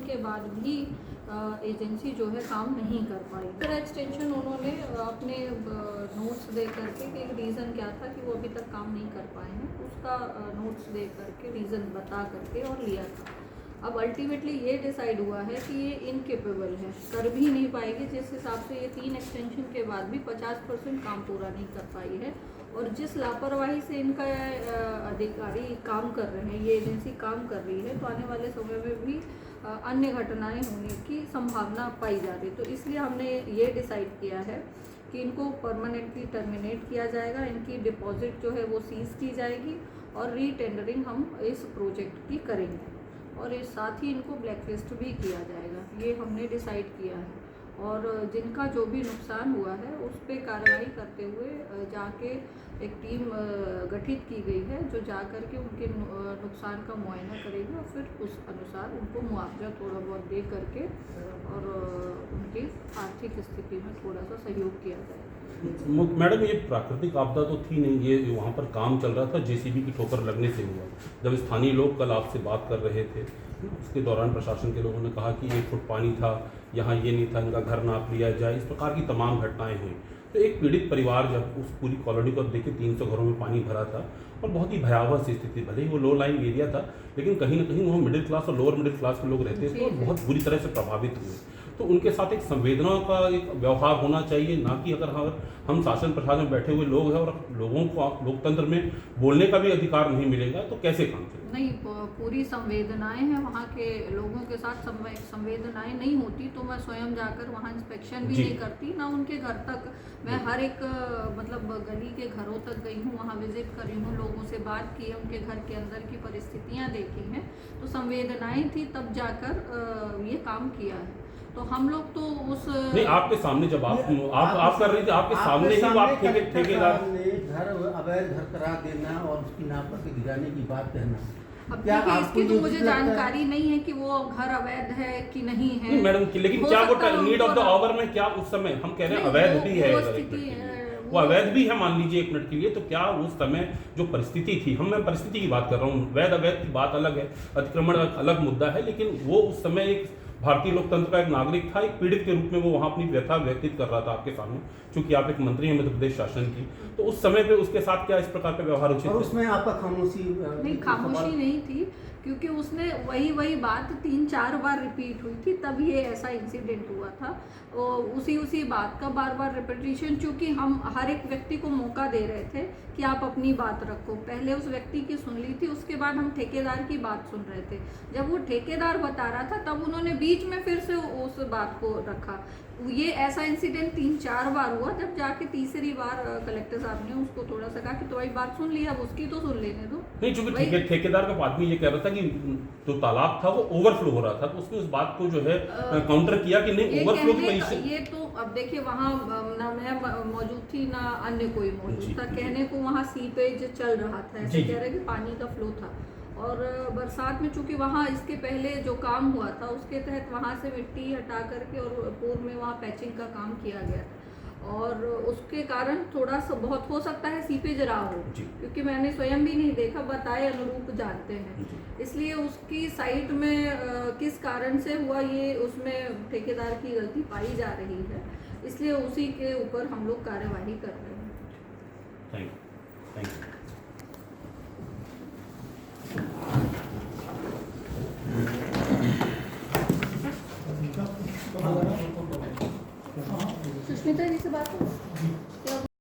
के बाद भी एजेंसी जो है काम नहीं कर पाई। फिर एक्सटेंशन उन्होंने अपने नोट्स दे करके कि एक रीज़न क्या था कि वो अभी तक काम नहीं कर पाए हैं, उसका नोट्स दे करके रीज़न बता करके और लिया था। अब अल्टीमेटली ये डिसाइड हुआ है कि ये इनकेपेबल है, कर भी नहीं पाएगी, जिस हिसाब से ये 3 एक्सटेंशन के बाद भी 50% काम पूरा नहीं कर पाई है। और जिस लापरवाही से इनका अधिकारी काम कर रहे हैं, ये एजेंसी काम कर रही है, तो आने वाले समय में भी अन्य घटनाएं होने की संभावना पाई जा रही है। तो इसलिए हमने ये डिसाइड किया है कि इनको परमानेंटली टर्मिनेट किया जाएगा, इनकी डिपॉजिट जो है वो सीज की जाएगी और रीटेंडरिंग हम इस प्रोजेक्ट की करेंगे और इस साथ ही इनको ब्लैकलिस्ट भी किया जाएगा। ये हमने डिसाइड किया है और जिनका जो भी नुकसान हुआ है उस पर कार्रवाई करते हुए जाके एक टीम गठित की गई है जो जा कर के उनके नुकसान का मुआयना करेगी और फिर उस अनुसार उनको मुआवजा थोड़ा बहुत दे करके और उनकी आर्थिक स्थिति में थोड़ा सा सहयोग किया जाएगा। मैडम, ये प्राकृतिक आपदा तो थी नहीं, ये वहाँ पर काम चल रहा था, जेसीबी की ठोकर लगने से हुआ। जब स्थानीय लोग कल आपसे बात कर रहे थे, उसके दौरान प्रशासन के लोगों ने कहा कि 1 फुट पानी था, यहाँ ये नहीं था, इनका घर नाप लिया जाए, इस प्रकार की तमाम घटनाएं हुई। तो एक पीड़ित परिवार जब उस पूरी कॉलोनी को देखे, 300 घरों में पानी भरा था और बहुत ही भयावह सी स्थिति, भले ही वो लो लाइन एरिया था, लेकिन कहीं ना कहीं वो मिडिल क्लास और लोअर मिडिल क्लास के लोग रहते थे और बहुत बुरी तरह से प्रभावित हुए। तो उनके साथ एक संवेदना का एक व्यवहार होना चाहिए, ना कि अगर हम शासन प्रशासन में बैठे हुए लोग हैं और लोगों को लोकतंत्र में बोलने का भी अधिकार नहीं मिलेगा तो कैसे काम चलेगा? नहीं, पूरी संवेदनाएं हैं वहाँ के लोगों के साथ। संवेदनाएं नहीं होती तो मैं स्वयं जाकर वहाँ इंस्पेक्शन भी नहीं करती, ना उनके घर तक। मैं हर एक मतलब गली के घरों तक गई हूँ, वहाँ विजिट करी हूँ, लोगों से बात की है, उनके घर के अंदर की परिस्थितियाँ देखी हैं। तो संवेदनाएं थी तब जाकर ये काम किया है। तो हम लोग तो उस नहीं, आपके सामने जब आप कर रही थी, आपके सामने ही आप ठेकेदार ने घर अवैध घर करार देना और उसकी नाप पर गिराने की बात कहना, अब देखिए इसकी तो मुझे जानकारी नहीं है कि वो घर अवैध है कि नहीं है मैडम, लेकिन क्या वो नीड ऑफ द आवर में क्या उस समय हम कह रहे हैं अवैध भी है, वो अवैध भी है, मान लीजिए 1 मिनट के लिए, तो क्या उस समय जो परिस्थिति थी, मैं परिस्थिति की बात कर रहा हूँ, वैध अवैध की बात अलग है, अतिक्रमण अलग मुद्दा है, लेकिन वो उस समय एक भारतीय लोकतंत्र का एक नागरिक था, एक पीड़ित के रूप में वो वहाँ अपनी व्यथा व्यतीत कर रहा था आपके सामने, क्योंकि आप एक मंत्री हैं मध्य प्रदेश शासन की, तो उस समय पे उसके साथ क्या इस प्रकार का व्यवहार उचित और उसमें आपका खामोशी नहीं, खामोशी नहीं थी, क्योंकि उसने वही बात 3-4 बार रिपीट हुई थी, तब ये ऐसा इंसिडेंट हुआ था। और उसी बात का बार रिपीटिशन, चूँकि हम हर एक व्यक्ति को मौका दे रहे थे कि आप अपनी बात रखो। पहले उस व्यक्ति की सुन ली थी, उसके बाद हम ठेकेदार की बात सुन रहे थे। जब वो ठेकेदार बता रहा था तब उन्होंने बीच में फिर से उस बात को रखा। ये ऐसा इंसिडेंट 3-4 बार हुआ, जब जाके तीसरी बार कलेक्टर साहब ने उसको थोड़ा सा कहा कि तुम्हारी बात सुन ली, अब उसकी तो सुन लेने दो। नहीं, चूंकि ठेकेदार का आदमी ये कह रहा था कि जो तालाब था वो ओवरफ्लो हो रहा था, तो उसने उस बात को जो है काउंटर किया कि नहीं, ओवरफ्लो की पोजीशन। ये तो अब देखिए वहाँ ना मैं मौजूद थी ना अन्य कोई मौजूद था, कहने को वहाँ सीपेज चल रहा था, ऐसे कह रहे कि पानी का फ्लो था। और बरसात में चूंकि वहाँ इसके पहले जो काम हुआ था उसके तहत वहाँ से मिट्टी हटा करके और पूर्व में वहाँ पैचिंग का काम किया गया था, और उसके कारण थोड़ा सा बहुत हो सकता है सीपेज रहा हो, क्योंकि मैंने स्वयं भी नहीं देखा, बताए अनुरूप जानते हैं। इसलिए उसकी साइट में किस कारण से हुआ ये उसमें ठेकेदार की गलती पाई जा रही है, इसलिए उसी के ऊपर हम लोग कार्यवाही कर रहे हैं। Thank you. सुष्मिता जी से बात हो क्या?